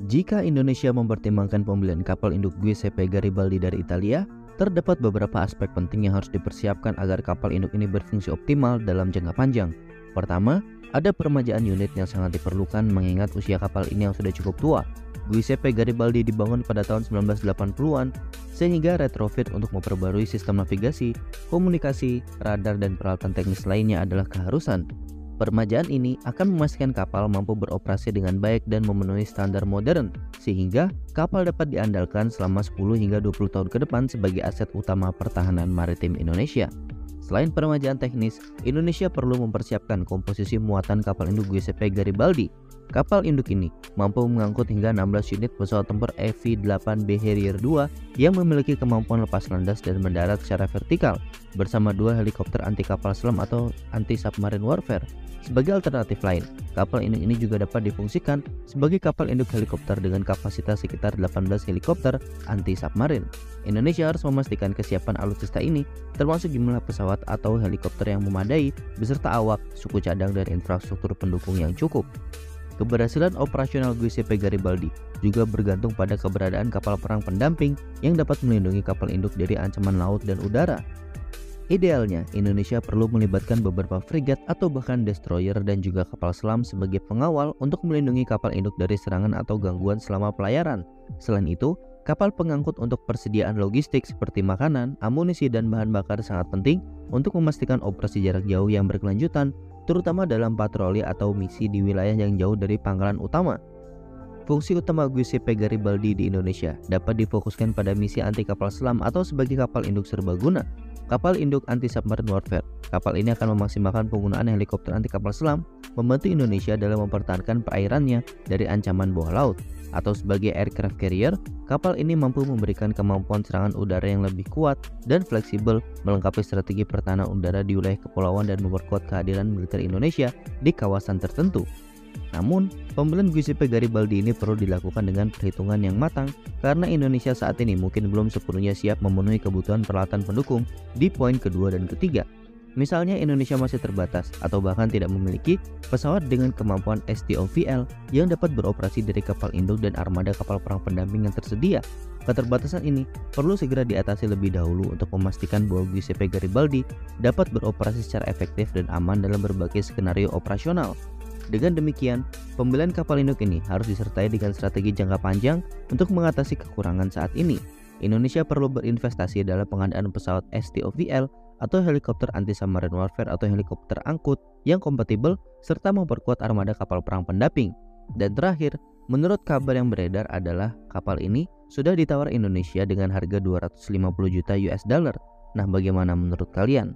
Jika Indonesia mempertimbangkan pembelian kapal induk Giuseppe Garibaldi dari Italia, terdapat beberapa aspek penting yang harus dipersiapkan agar kapal induk ini berfungsi optimal dalam jangka panjang. Pertama, ada peremajaan unit yang sangat diperlukan mengingat usia kapal ini yang sudah cukup tua. Giuseppe Garibaldi dibangun pada tahun 1980-an, sehingga retrofit untuk memperbarui sistem navigasi, komunikasi, radar, dan peralatan teknis lainnya adalah keharusan. Peremajaan ini akan memastikan kapal mampu beroperasi dengan baik dan memenuhi standar modern, sehingga kapal dapat diandalkan selama 10 hingga 20 tahun ke depan sebagai aset utama pertahanan maritim Indonesia. Selain peremajaan teknis, Indonesia perlu mempersiapkan komposisi muatan kapal induk Giuseppe Garibaldi. Kapal induk ini mampu mengangkut hingga 16 unit pesawat tempur EV-8B Harrier II yang memiliki kemampuan lepas landas dan mendarat secara vertikal, bersama 2 helikopter anti kapal selam atau anti-submarine warfare. Sebagai alternatif lain, kapal induk ini juga dapat difungsikan sebagai kapal induk helikopter dengan kapasitas sekitar 18 helikopter anti-submarine. Indonesia harus memastikan kesiapan alutsista ini, termasuk jumlah pesawat atau helikopter yang memadai, beserta awak, suku cadang, dan infrastruktur pendukung yang cukup. Keberhasilan operasional Giuseppe Garibaldi juga bergantung pada keberadaan kapal perang pendamping yang dapat melindungi kapal induk dari ancaman laut dan udara. Idealnya, Indonesia perlu melibatkan beberapa frigat atau bahkan destroyer dan juga kapal selam sebagai pengawal untuk melindungi kapal induk dari serangan atau gangguan selama pelayaran. Selain itu, kapal pengangkut untuk persediaan logistik seperti makanan, amunisi, dan bahan bakar sangat penting untuk memastikan operasi jarak jauh yang berkelanjutan, terutama dalam patroli atau misi di wilayah yang jauh dari pangkalan utama. Fungsi utama Giuseppe Garibaldi di Indonesia dapat difokuskan pada misi anti kapal selam atau sebagai kapal induk serbaguna. Kapal induk anti-submarine warfare. Kapal ini akan memaksimalkan penggunaan helikopter anti kapal selam, membantu Indonesia dalam mempertahankan perairannya dari ancaman bawah laut. Atau sebagai aircraft carrier, kapal ini mampu memberikan kemampuan serangan udara yang lebih kuat dan fleksibel, melengkapi strategi pertahanan udara di wilayah kepulauan dan memperkuat kehadiran militer Indonesia di kawasan tertentu. Namun, pembelian Giuseppe Garibaldi ini perlu dilakukan dengan perhitungan yang matang karena Indonesia saat ini mungkin belum sepenuhnya siap memenuhi kebutuhan peralatan pendukung di poin kedua dan ketiga. Misalnya Indonesia masih terbatas atau bahkan tidak memiliki pesawat dengan kemampuan STOVL yang dapat beroperasi dari kapal induk dan armada kapal perang pendamping yang tersedia. Keterbatasan ini perlu segera diatasi lebih dahulu untuk memastikan bahwa Giuseppe Garibaldi dapat beroperasi secara efektif dan aman dalam berbagai skenario operasional. Dengan demikian, pembelian kapal induk ini harus disertai dengan strategi jangka panjang untuk mengatasi kekurangan saat ini. Indonesia perlu berinvestasi dalam pengadaan pesawat STOVL atau helikopter anti-submarine warfare atau helikopter angkut yang kompatibel serta memperkuat armada kapal perang pendamping. Dan terakhir, menurut kabar yang beredar adalah kapal ini sudah ditawar Indonesia dengan harga 250 juta US dollar. Nah, bagaimana menurut kalian?